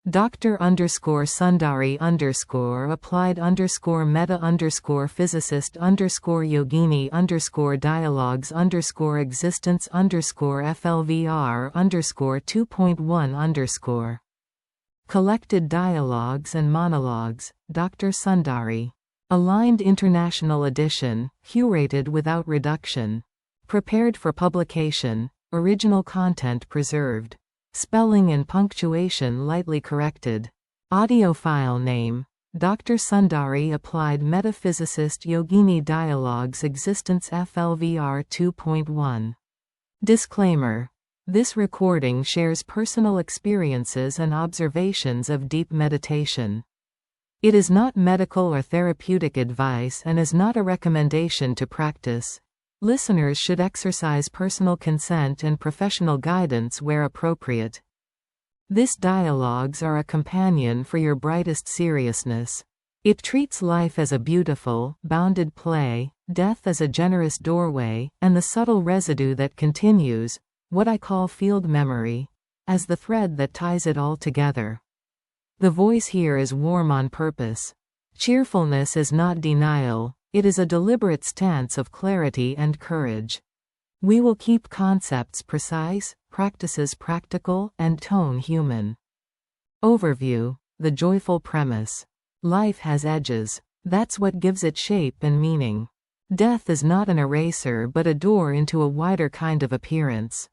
Dr_Sundari_ applied Meta_Physicist Yogini dialogues existence flvr 2.1 Collected Dialogues and Monologues, Dr. Sundari. Aligned International Edition, curated without reduction. Prepared for publication, original content preserved. Spelling and punctuation lightly corrected. Audio file name. Dr. Sundari applied Meta-Physicist Yogini dialogues existence flvr 2.1. Disclaimer. This recording shares personal experiences and observations of deep meditation. It is not medical or therapeutic advice and is not a recommendation to practice. Listeners should exercise personal consent and professional guidance where appropriate. These dialogues are a companion for your brightest seriousness. It treats life as a beautiful, bounded play, death as a generous doorway, and the subtle residue that continues, what I call field memory, as the thread that ties it all together. The voice here is warm on purpose. Cheerfulness is not denial, it is a deliberate stance of clarity and courage. We will keep concepts precise, practices practical, and tone human. Overview. The joyful premise. Life has edges. That's what gives it shape and meaning. Death is not an eraser but a door into a wider kind of appearance.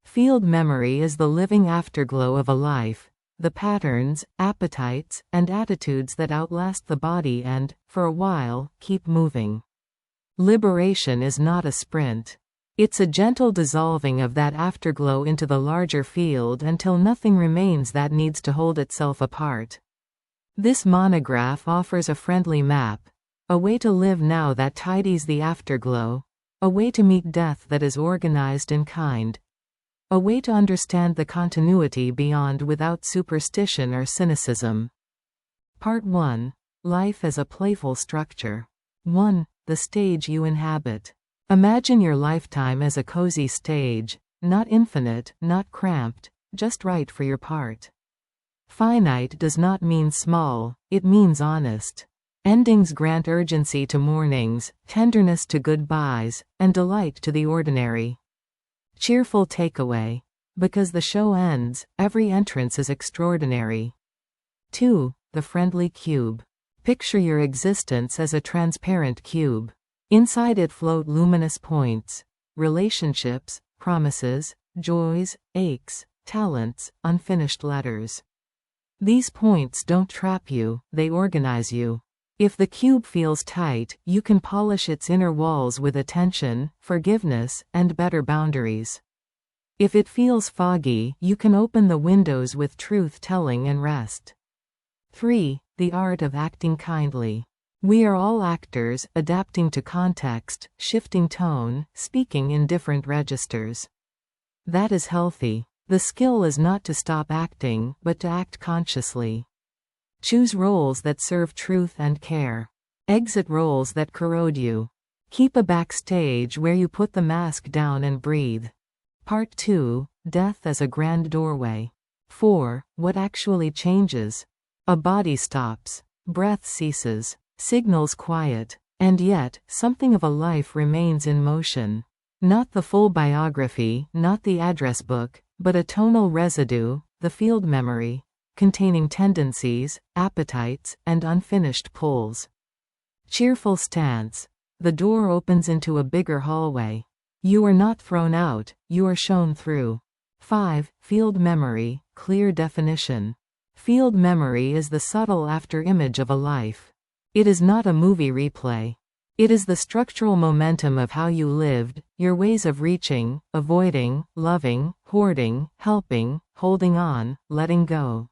Field memory is the living afterglow of a life, the patterns, appetites, and attitudes that outlast the body and, for a while, keep moving. Liberation is not a sprint. It's a gentle dissolving of that afterglow into the larger field until nothing remains that needs to hold itself apart. This monograph offers a friendly map, a way to live now that tidies the afterglow, a way to meet death that is organized and kind, a way to understand the continuity beyond without superstition or cynicism. Part 1. Life as a playful structure. 1. The stage you inhabit. Imagine your lifetime as a cozy stage, not infinite, not cramped, just right for your part. Finite does not mean small, it means honest. Endings grant urgency to mornings, tenderness to goodbyes, and delight to the ordinary. Cheerful takeaway. Because the show ends, every entrance is extraordinary. 2. The friendly cube. Picture your existence as a transparent cube. Inside it float luminous points, relationships, promises, joys, aches, talents, unfinished letters. These points don't trap you, they organize you. If the cube feels tight, you can polish its inner walls with attention, forgiveness, and better boundaries. If it feels foggy, you can open the windows with truth-telling and rest. 3. The art of acting kindly. We are all actors, adapting to context, shifting tone, speaking in different registers. That is healthy. The skill is not to stop acting, but to act consciously. Choose roles that serve truth and care. Exit roles that corrode you. Keep a backstage where you put the mask down and breathe. Part 2. Death as a grand doorway. 4. What actually changes? A body stops. Breath ceases. Signals quiet. And yet, something of a life remains in motion. Not the full biography, not the address book, but a tonal residue, the field memory, containing tendencies, appetites, and unfinished pulls. Cheerful stance. The door opens into a bigger hallway. You are not thrown out, you are shown through. 5. Field memory, clear definition. Field memory is the subtle after-image of a life. It is not a movie replay. It is the structural momentum of how you lived, your ways of reaching, avoiding, loving, hoarding, helping, holding on, letting go.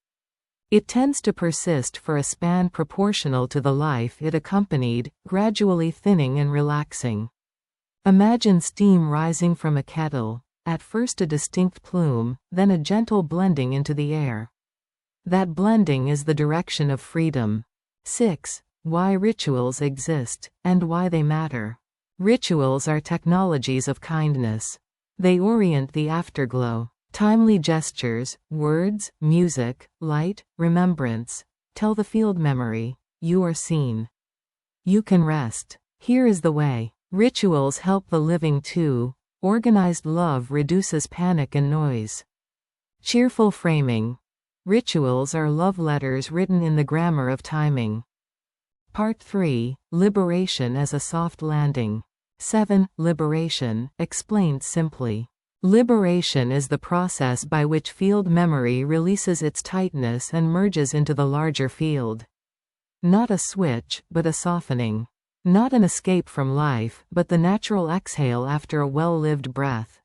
It tends to persist for a span proportional to the life it accompanied, gradually thinning and relaxing. Imagine steam rising from a kettle, at first a distinct plume, then a gentle blending into the air. That blending is the direction of freedom. 6. Why rituals exist, and why they matter. Rituals are technologies of kindness. They orient the afterglow. Timely gestures, words, music, light, remembrance. Tell the field memory, you are seen. You can rest. Here is the way. Rituals help the living too. Organized love reduces panic and noise. Cheerful framing. Rituals are love letters written in the grammar of timing. Part 3. Liberation as a soft landing. 7. Liberation, explained simply. Liberation is the process by which field memory releases its tightness and merges into the larger field. Not a switch, but a softening. Not an escape from life, but the natural exhale after a well-lived breath.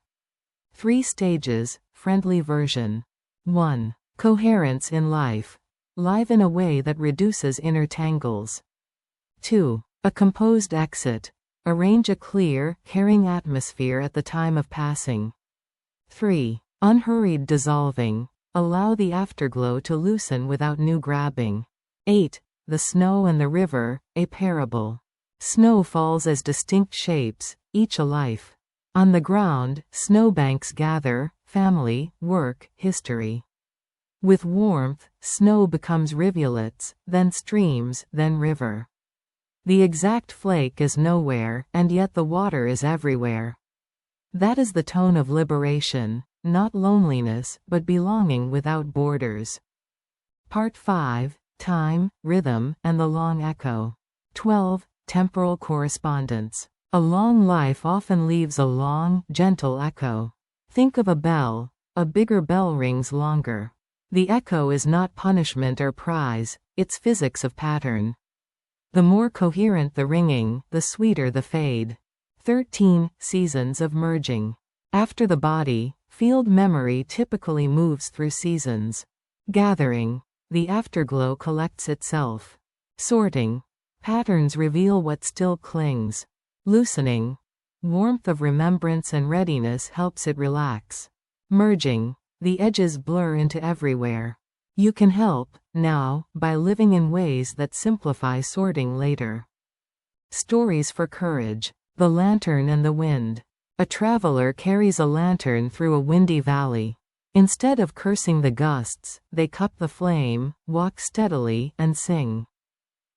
3 stages, friendly version. 1. Coherence in life. Live in a way that reduces inner tangles. 2. A composed exit. Arrange a clear, caring atmosphere at the time of passing. 3. Unhurried dissolving. Allow the afterglow to loosen without new grabbing. 8. The snow and the river, a parable. Snow falls as distinct shapes, each a life. On the ground, snowbanks gather, family, work, history. With warmth, snow becomes rivulets, then streams, then river. The exact flake is nowhere, and yet the water is everywhere. That is the tone of liberation, not loneliness, but belonging without borders. Part 5. Time, rhythm, and the long echo. 12. Temporal correspondence. A long life often leaves a long, gentle echo. Think of a bell. A bigger bell rings longer. The echo is not punishment or prize, it's physics of pattern. The more coherent the ringing, the sweeter the fade. 13. Seasons of merging. After the body, field memory typically moves through seasons. Gathering. The afterglow collects itself. Sorting. Patterns reveal what still clings. Loosening. Warmth of remembrance and readiness helps it relax. Merging. The edges blur into everywhere. You can help, now, by living in ways that simplify sorting later. Stories for courage. The lantern and the wind. A traveler carries a lantern through a windy valley. Instead of cursing the gusts, they cup the flame, walk steadily, and sing.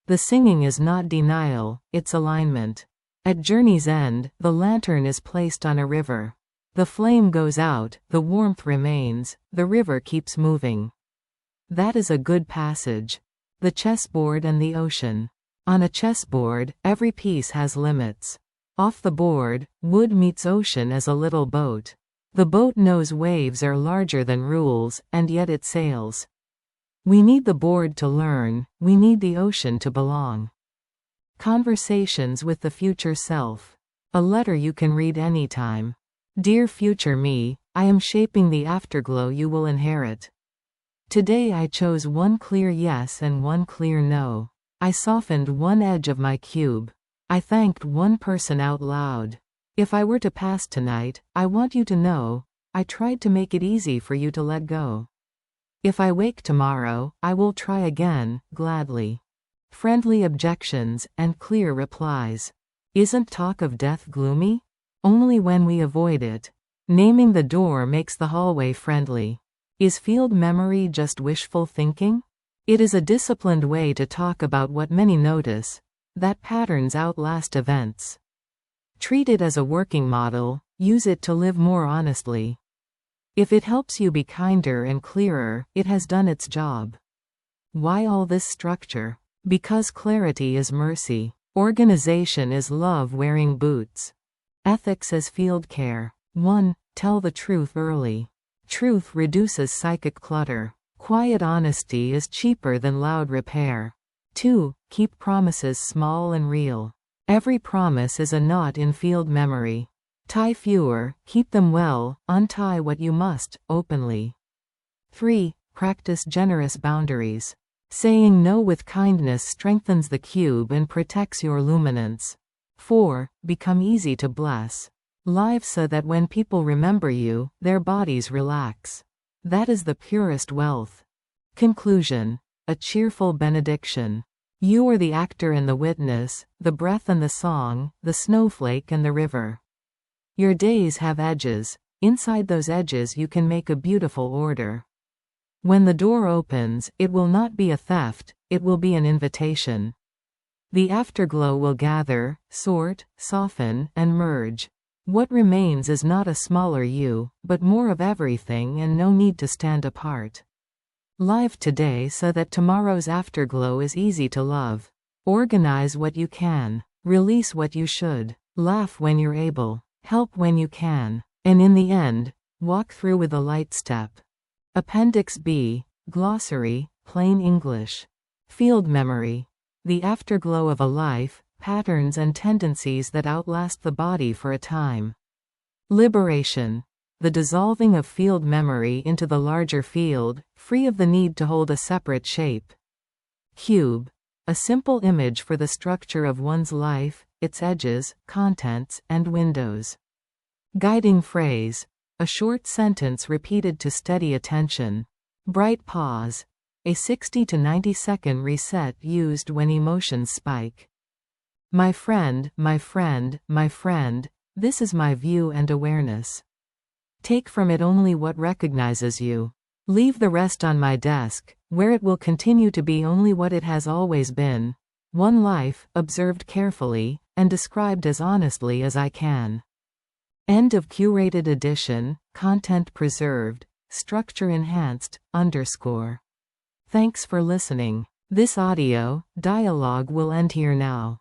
The singing is not denial, it's alignment. At journey's end, the lantern is placed on a river. The flame goes out, the warmth remains, the river keeps moving. That is a good passage. The chessboard and the ocean. On a chessboard, every piece has limits. Off the board, wood meets ocean as a little boat. The boat knows waves are larger than rules, and yet it sails. We need the board to learn, we need the ocean to belong. Conversations with the future self. A letter you can read anytime. Dear future me, I am shaping the afterglow you will inherit. Today I chose one clear yes and one clear no. I softened one edge of my cube. I thanked one person out loud. If I were to pass tonight, I want you to know, I tried to make it easy for you to let go. If I wake tomorrow, I will try again, gladly. Friendly objections, and clear replies. Isn't talk of death gloomy? Only when we avoid it. Naming the door makes the hallway friendly. Is field memory just wishful thinking? It is a disciplined way to talk about what many notice, that patterns outlast events. Treat it as a working model, use it to live more honestly. If it helps you be kinder and clearer, it has done its job. Why all this structure? Because clarity is mercy. Organization is love wearing boots. Ethics as field care. 1. Tell the truth early. Truth reduces psychic clutter. Quiet honesty is cheaper than loud repair. 2. Keep promises small and real. Every promise is a knot in field memory. Tie fewer, keep them well, untie what you must, openly. 3. Practice generous boundaries. Saying no with kindness strengthens the cube and protects your luminance. 4. Become easy to bless. Live so that when people remember you, their bodies relax. That is the purest wealth. Conclusion. A cheerful benediction. You are the actor and the witness, the breath and the song, the snowflake and the river. Your days have edges, Inside those edges you can make a beautiful order. When the door opens, it will not be a theft, it will be an invitation. The afterglow will gather, sort, soften, and merge. What remains is not a smaller you, but more of everything, and no need to stand apart. Live today so that tomorrow's afterglow is easy to love. Organize what you can. Release what you should. Laugh when you're able. Help when you can. And in the end, walk through with a light step. Appendix B, Glossary, Plain English. Field memory. The afterglow of a life, patterns and tendencies that outlast the body for a time. Liberation. The dissolving of field memory into the larger field, free of the need to hold a separate shape. Cube. A simple image for the structure of one's life, its edges, contents, and windows. Guiding phrase. A short sentence repeated to steady attention. Bright pause. A 60 to 90-second reset used when emotions spike. My friend, my friend, my friend, this is my view and awareness. Take from it only what recognizes you. Leave the rest on my desk, where it will continue to be only what it has always been. One life, observed carefully, and described as honestly as I can. End of curated edition, content preserved, structure enhanced, _. Thanks for listening. This audio dialogue will end here now.